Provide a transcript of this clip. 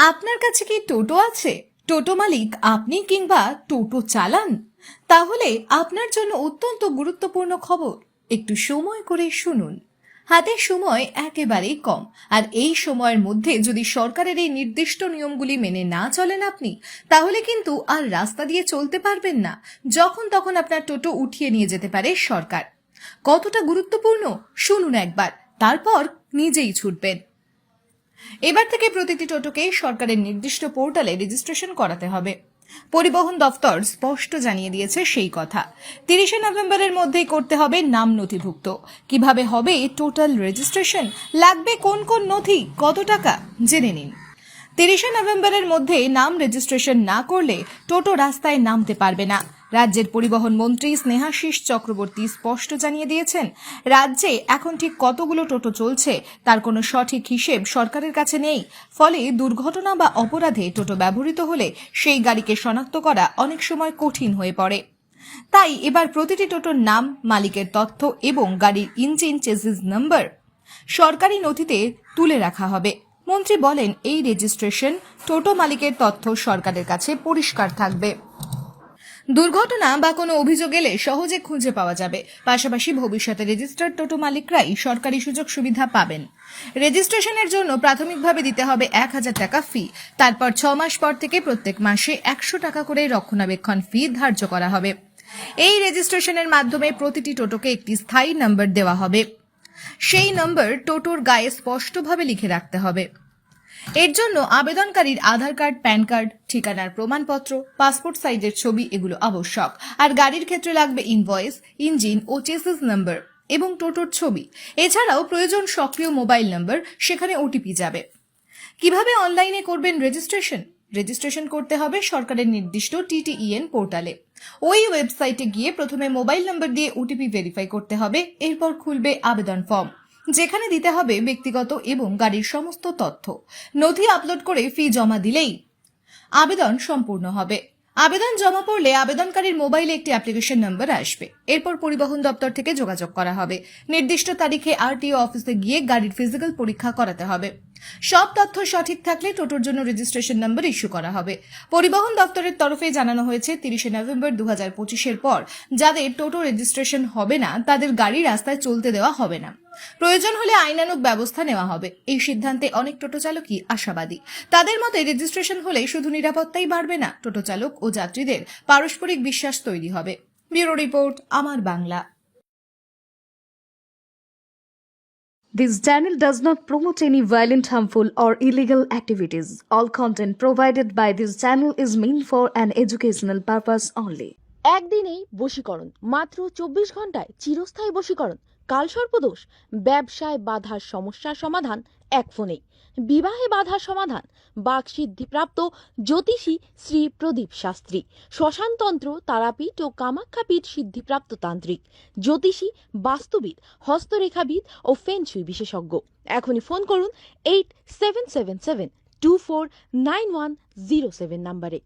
আপনার কাছে কি টোটো আছে? টোটো মালিক আপনি কিংবা টোটো চালান? তাহলে আপনার জন্য অত্যন্ত গুরুত্বপূর্ণ খবর, একটু সময় করে শুনুন। হাতে সময় একেবারেই কম, আর এই সময়ের মধ্যে যদি সরকারের এই নির্দিষ্ট নিয়মগুলি মেনে না চলেন আপনি, তাহলে কিন্তু আর রাস্তা দিয়ে চলতে পারবেন না। যখন তখন আপনার টোটো উঠিয়ে নিয়ে যেতে পারে সরকার। কতটা গুরুত্বপূর্ণ শুনুন একবার, তারপর নিজেই ছুটবেন। এবার থেকে প্রতিটি টোটোকে সরকারের নির্দিষ্ট পোর্টালে রেজিস্ট্রেশন করাতে হবে। পরিবহন দফতর স্পষ্ট জানিয়ে দিয়েছে সেই কথা। 30শে নভেম্বরের মধ্যেই করতে হবে নাম নথিভুক্ত। কিভাবে হবে টোটাল রেজিস্ট্রেশন, লাগবে কোন কোন নথি, কত টাকা, জেনে নিন। 30শে নভেম্বরের মধ্যে নাম রেজিস্ট্রেশন না করলে টোটো রাস্তায় নামতে পারবে না। রাজ্যের পরিবহন মন্ত্রী স্নেহাশিস চক্রবর্তী স্পষ্ট জানিয়ে দিয়েছেন, রাজ্যে এখন ঠিক কতগুলো টোটো চলছে তার কোনো সঠিক হিসেব সরকারের কাছে নেই। ফলে দুর্ঘটনা বা অপরাধে টোটো ব্যবহৃত হলে সেই গাড়িকে শনাক্ত করা অনেক সময় কঠিন হয়ে পড়ে। তাই এবার প্রতিটি টোটোর নাম, মালিকের তথ্য এবং গাড়ির ইঞ্জিন চেসিস নাম্বার সরকারি নথিতে তুলে রাখা হবে। মন্ত্রী বলেন, এই রেজিস্ট্রেশন টোটো মালিকের তথ্য সরকারের কাছে পরিষ্কার থাকবে। দুর্ঘটনা বা কোনো অভিযোগ এলে সহজে খুঁজে পাওয়া যাবে। পাশাপাশি ভবিষ্যতে রেজিস্টার্ড টোটো মালিকরাই সরকারি সুযোগ সুবিধা পাবেন। রেজিস্ট্রেশনের জন্য প্রাথমিকভাবে দিতে হবে 1000 টাকা ফি। তারপর 6 মাস পর থেকে প্রত্যেক মাসে 100 টাকা করে রক্ষণাবেক্ষণ ফি ধার্য করা হবে। এই রেজিস্ট্রেশনের মাধ্যমে প্রতিটি টোটোকে একটি স্থায়ী নম্বর দেওয়া হবে। সেই নম্বর টোটোর গায়ে স্পষ্টভাবে লিখে রাখতে হবে। এর জন্য আবেদনকারীর আধার কার্ড, প্যান কার্ড, ঠিকানার প্রমাণপত্র, পাসপোর্ট সাইজের ছবি এগুলো আবশ্যক। আর গাড়ির ক্ষেত্রে লাগবে ইনভয়েস, ইঞ্জিন ও চেসিস নাম্বার এবং টোটোর ছবি। এছাড়াও প্রয়োজন সক্রিয় মোবাইল নাম্বার, সেখানে ওটিপি যাবে। কিভাবে অনলাইনে করবেন রেজিস্ট্রেশন? রেজিস্ট্রেশন করতে হবে সরকারের নির্দিষ্ট TTEN পোর্টালে। ওই ওয়েবসাইটে গিয়ে প্রথমে মোবাইল নাম্বার দিয়ে ওটিপি ভেরিফাই করতে হবে। এরপর খুলবে আবেদন ফর্ম, যেখানে দিতে হবে ব্যক্তিগত এবং গাড়ির সমস্ত তথ্য। নথি আপলোড করে ফি জমা দিলেই আবেদন সম্পূর্ণ হবে। আবেদন জমা পড়লে আবেদনকারীর মোবাইলে একটি অ্যাপ্লিকেশন নাম্বার আসবে। এরপর পরিবহন দপ্তর থেকে যোগাযোগ করা হবে। নির্দিষ্ট তারিখে RTO অফিসে গিয়ে গাড়ির ফিজিক্যাল পরীক্ষা করাতে হবে। সব তথ্য সঠিক থাকলে টোটোর জন্য রেজিস্ট্রেশন নাম্বার ইস্যু করা হবে। পরিবহন দপ্তরের তরফে জানানো হয়েছে, 30শে নভেম্বর 2025-এর পর যাদের টোটো রেজিস্ট্রেশন হবে না তাদের গাড়ি রাস্তায় চলতে দেওয়া হবে না। প্রয়োজন হলে আইনানুগ ব্যবস্থা নেওয়া হবে। এই সিদ্ধান্তে অনেক টোটো চালকই আশাবাদী। তাদের মতে রেজিস্ট্রেশন হলে শুধু নিরাপত্তাই বাড়বে না, টোটো চালক ও যাত্রীদের পারস্পরিক বিশ্বাস তৈরি হবে। ব্যুরো রিপোর্ট, আমার Bangla. This channel does not promote any violent, harmful, or illegal activities. All content provided by this channel is meant for an educational purpose only. একদিনেই বশীকরণ, মাত্র 24 ঘন্টায় চিরস্থায়ী বশীকরণ। কালসর্পদোষ, ব্যবসায় বাধার সমস্যার সমাধান এক ফোনেই। বিবাহে বাধার সমাধান, বাকসিদ্ধিপ্রাপ্ত জ্যোতিষী শ্রী প্রদীপ শাস্ত্রী। শ্মশানতন্ত্র, তারাপীঠ ও কামাখ্যাপীঠ সিদ্ধিপ্রাপ্ত তান্ত্রিক, জ্যোতিষী, বাস্তুবিদ, হস্তরেখাবিদ ও ফেনশুই বিশেষজ্ঞ। এখনই ফোন করুন 8777249107 নম্বরে।